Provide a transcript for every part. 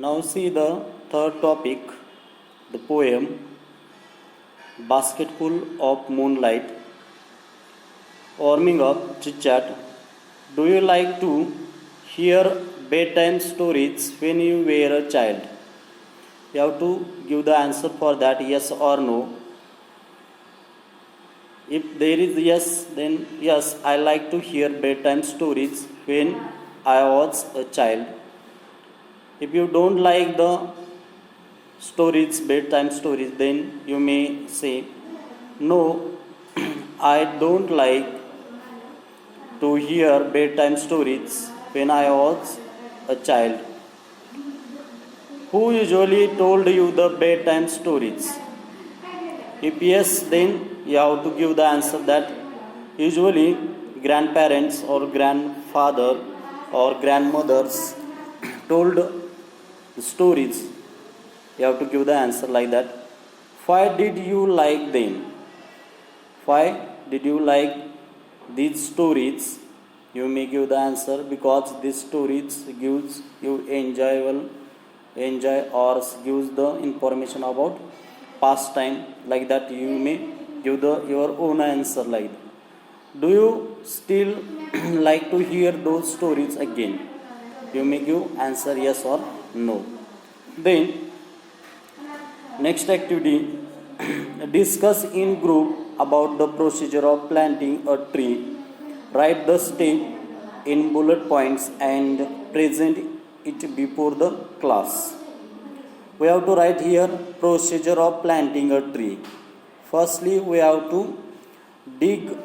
Now see the third topic, the poem Basketful of Moonlight. Warming up chit chat. Do you like to hear bedtime stories when you were a child? You have to give the answer for that, yes or no. If there is yes, then yes, I like to hear bedtime stories when I was a child. If you don't like the stories, bedtime stories, then you may say no, I don't like to hear bedtime stories when I was a child. Who usually told you the bedtime stories? If yes, then you have to give the answer that usually grandparents or grandfather or grandmothers told the stories. You have to give the answer like that. Why did you like them? Why did you like these stories? You may give the answer because these stories gives you enjoy or gives the information about past time, like that. You may give your own answer like that. Do you still like to hear those stories again? You may give answer yes or no. Then next activity, discuss in group about the procedure of planting a tree. Write the step in bullet points and present it before the class. We have to write here procedure of planting a tree. Firstly, we have to dig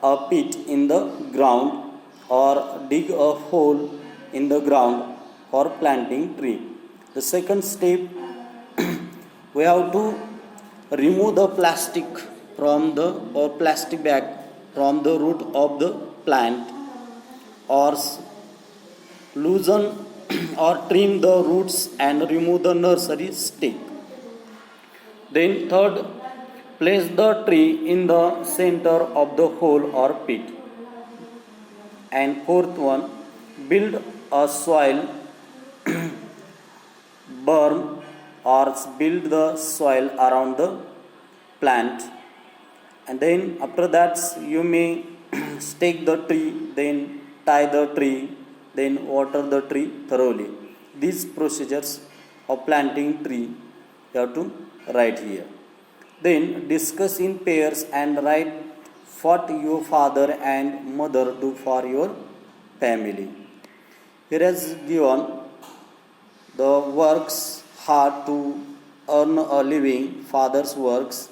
a pit in the ground or dig a hole in the ground for planting tree. The second step, we have to remove the plastic from the or plastic bag from the root of the plant, or loosen or trim the roots and remove the nursery stick. Then third, place the tree in the center of the hole or pit. And fourth one, build a soil berm or build the soil around the plant. And then after that you may stake the tree, then tie the tree, then water the tree thoroughly. These procedures of planting tree you have to write here. Then discuss in pairs and write what your father and mother do for your family. Here is given the works hard to earn a living, father's works.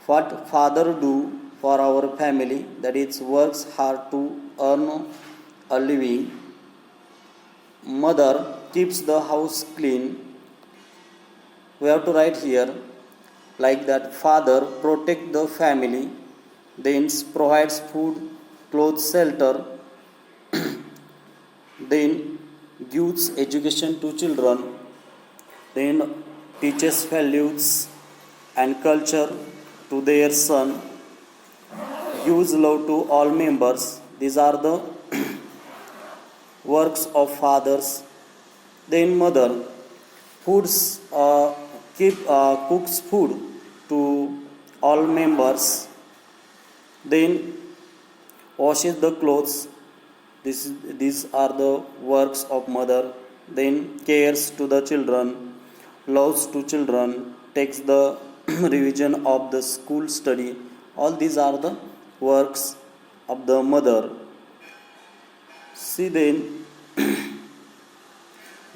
What father do for our family, that is works hard to earn a living. Mother keeps the house clean. We have to write here like that. Father protect the family, then provides food, clothes, shelter, then gives education to children, then teaches values and culture to their son, gives love to all members. These are the works of fathers. Then mother cooks food to all members, then washes the clothes. These are the works of mother. Then cares to the children, loves to children, takes the revision of the school study. All these are the works of the mother. See then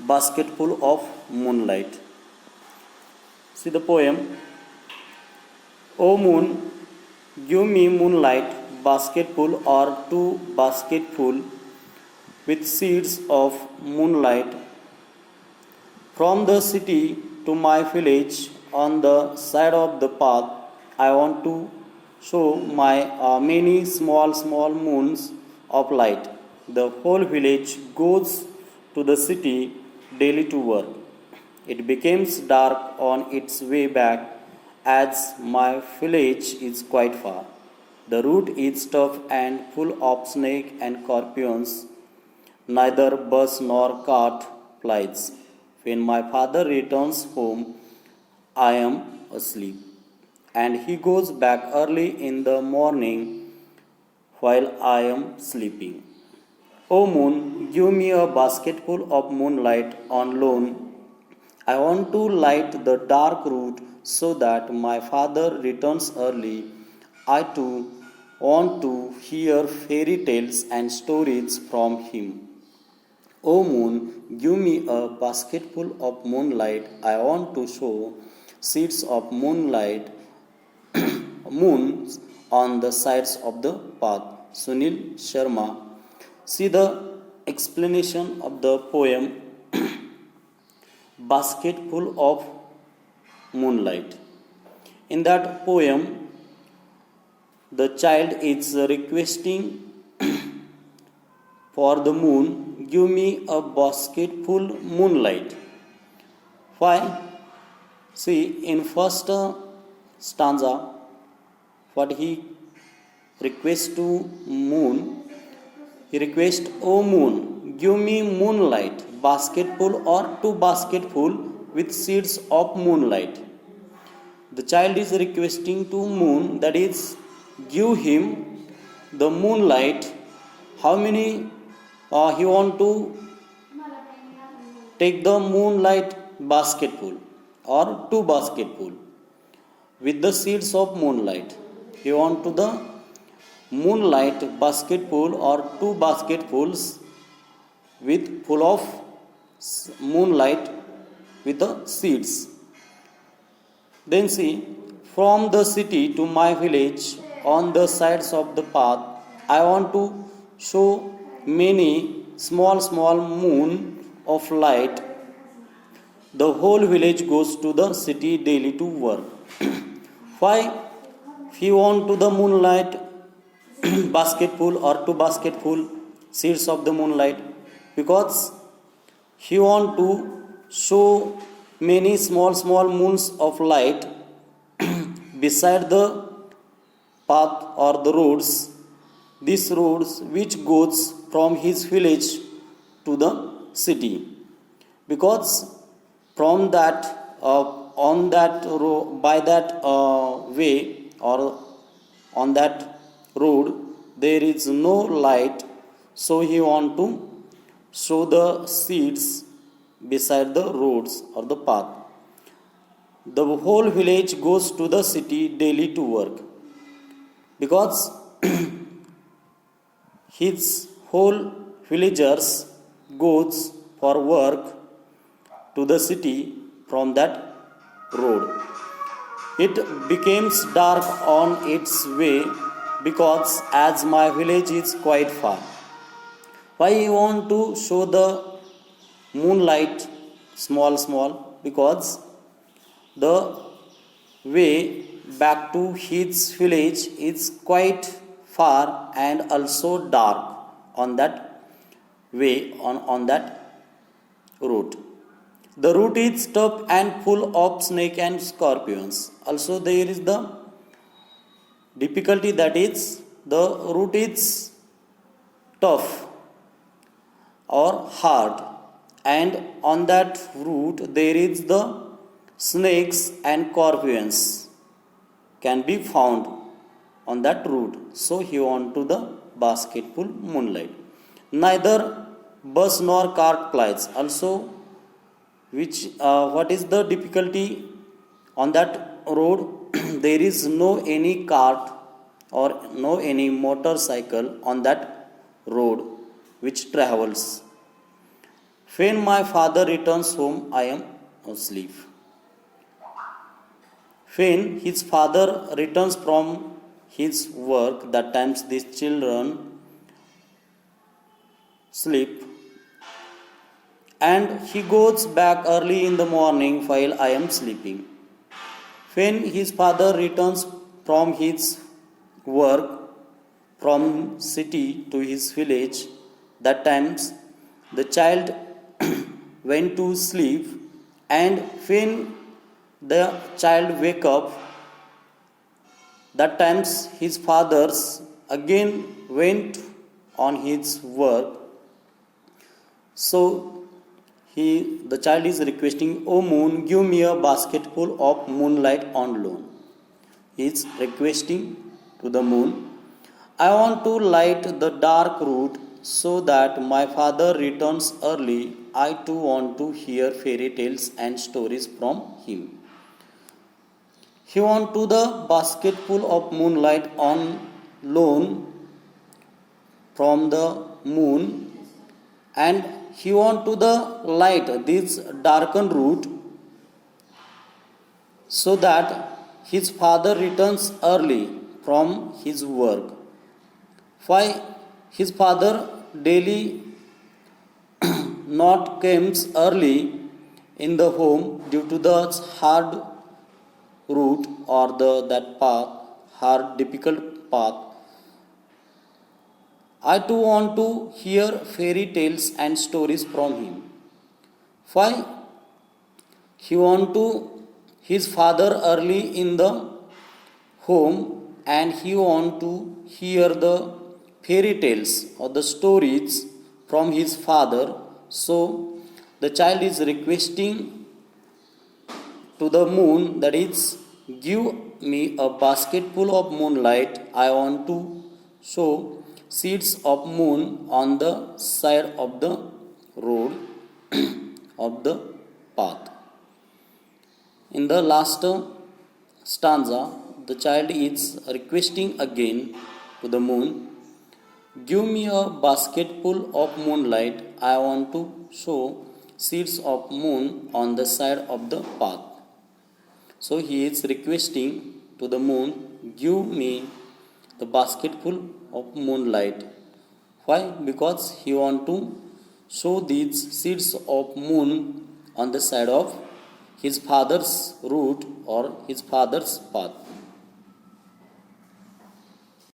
Basketful of Moonlight. See the poem. O moon, give me moonlight, basketful or two basketful with seeds of moonlight. From the city to my village, on the side of the path, I want to show my many small moons of light. The whole village goes to the city daily to work. It becomes dark on its way back, as my village is quite far. The route is tough and full of snakes and scorpions. Neither bus nor cart plies. When my father returns home, I am asleep, and he goes back early in the morning while I am sleeping. O moon, give me a basketful of moonlight on loan. I want to light the dark route so that my father returns early. I too want to hear fairy tales and stories from him. O moon, give me a basketful of moonlight. I want to show seeds of moonlight, moons on the sides of the path. Sunil Sharma. See the explanation of the poem Basketful of Moonlight. In that poem, the child is requesting for the moon, give me a basketful moonlight. Why? See, in first stanza, what he requests to moon, he requests, O moon, give me moonlight, basketful or two basketful with seeds of moonlight. The child is requesting to moon, that is, give him the moonlight. How many he want to take the moonlight basketful or two basketful with the seeds of moonlight. He want to the moonlight basketful or two basketfuls with full of moonlight with the seeds. Then see, from the city to my village on the sides of the path, I want to show many small moon of light. The whole village goes to the city daily to work. Why he want to the moonlight basketful or two basketful seeds of the moonlight? Because he want to show many small moons of light beside the path or the roads, these roads which goes from his village to the city. Because from that on that by that way or on that road there is no light, so he want to show the seeds beside the roads or the path. The whole village goes to the city daily to work, because his whole villagers goes for work to the city from that road. It becomes dark on its way, because as my village is quite far. Why you want to show the moonlight small? Because the way back to his village is quite far and also dark on that way, on that route. The route is tough and full of snake and scorpions. Also there is the difficulty, that is the route is tough or hard, and on that route there is the snakes and scorpions can be found on that route. So he want to the basketful moonlight. Neither bus nor cart plies. Also, which what is the difficulty on that road? There is no any cart or no any motorcycle on that road which travels. When my father returns home, I am asleep. When his father returns from his work, that times these children sleep, and he goes back early in the morning while I am sleeping. When his father returns from his work from city to his village, that times the child went to sleep, and when the child wake up, that times his fathers again went on his work. So The child is requesting, "Oh moon, give me a basketful of moonlight on loan." He is requesting to the moon, "I want to light the dark route so that my father returns early. I too want to hear fairy tales and stories from him." He wants to the basketful of moonlight on loan from the moon, and he wants to the light this darkened route so that his father returns early from his work. Why his father daily not comes early in the home due to the hard route or that path, hard difficult path. I too want to hear fairy tales and stories from him. Why he want to his father early in the home, and he want to hear the fairy tales or the stories from his father. So the child is requesting to the moon, that is, give me a basketful of moonlight. I want to show seeds of moon on the side of the road of the path. In the last stanza, the child is requesting again to the moon, "Give me a basketful of moonlight. I want to show seeds of moon on the side of the path." So he is requesting to the moon, "Give me the basketful of moonlight." Why? Because he want to show these seeds of moon on the side of his father's route or his father's path.